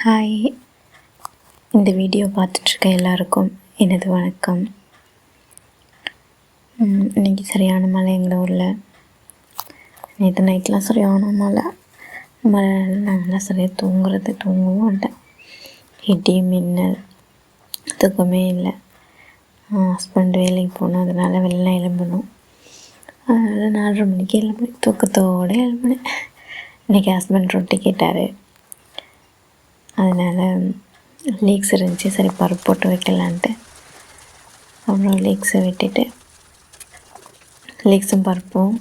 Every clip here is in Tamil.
ஹாய், இந்த வீடியோ பார்த்துட்ருக்க எல்லாருக்கும் எனது வணக்கம். இன்றைக்கி சரியான மழை எங்கள் ஊரில். நேற்று நைட்லாம் சரியான மழை நாங்கள்லாம் சரியாக தூங்கவும் மாட்டேன். இடி மின்னல் தூக்கமே இல்லை. ஹஸ்பண்ட் வேலைக்கு போகணும், அதனால் வெளில எழும்பணும். அதனால் 4:30 மணிக்கு எழும்புனேன், தூக்கத்தோடு எழும்புனேன். இன்றைக்கி ஹஸ்பண்ட் ரொட்டி கேட்டார், அதனால் லீக்ஸ் இருந்துச்சு, சரி பருப்பு போட்டு வைக்கலான்ட்டு அப்புறம் லீக்ஸை விட்டுட்டு லீக்ஸும் பருப்பும்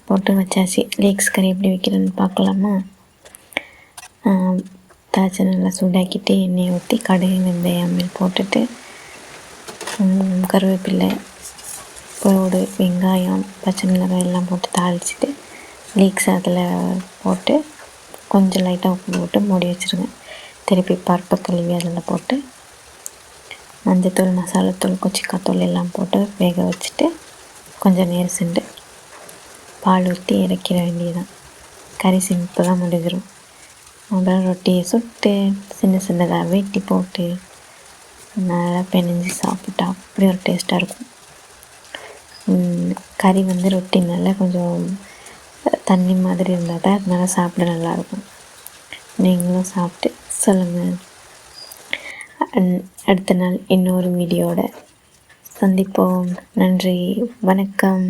போட்டு வச்சாச்சு. லீக்ஸ் கறி எப்படி வைக்கிறேன்னு பார்க்கலாமா? தாய்ச்சி நல்லா சூடாக்கிட்டு எண்ணெயை ஊற்றி கடுகு வெந்தயம் போட்டுட்டு கருவேப்பிலை போடு வெங்காயம் பச்சை மிளகாய் எல்லாம் போட்டு தாளிச்சிட்டு லீக்ஸ் அதில் போட்டு கொஞ்சம் லைட்டாக உப்பு போட்டு மூடி வச்சுருங்க. திருப்பி பருப்பு கழுவி அதில் போட்டு மஞ்சத்தூள் மசாலாத்தூள் கொச்சிக்காத்தூள் எல்லாம் போட்டு வேக வச்சுட்டு கொஞ்சம் நேரம் சென்று பால் ஊற்றி இறக்கிற வேண்டியதுதான். கறி சிம்பிளாக முடிஞ்சிடும். அப்புறம் ரொட்டியை சுட்டு சின்னதாக வெட்டி போட்டு நல்லா பிணைஞ்சி சாப்பிட்டா அப்படி ஒரு டேஸ்ட்டாக இருக்கும். கறி ரொட்டி நல்லா கொஞ்சம் தண்ணி மாதிரி இருந்தால் தான் அதனால சாப்பிட நல்லாயிருக்கும். நீங்களும் சாப்பிட்டு சொல்லுங்கள். அடுத்த நாள் இன்னொரு வீடியோட சந்திப்போம். நன்றி, வணக்கம்.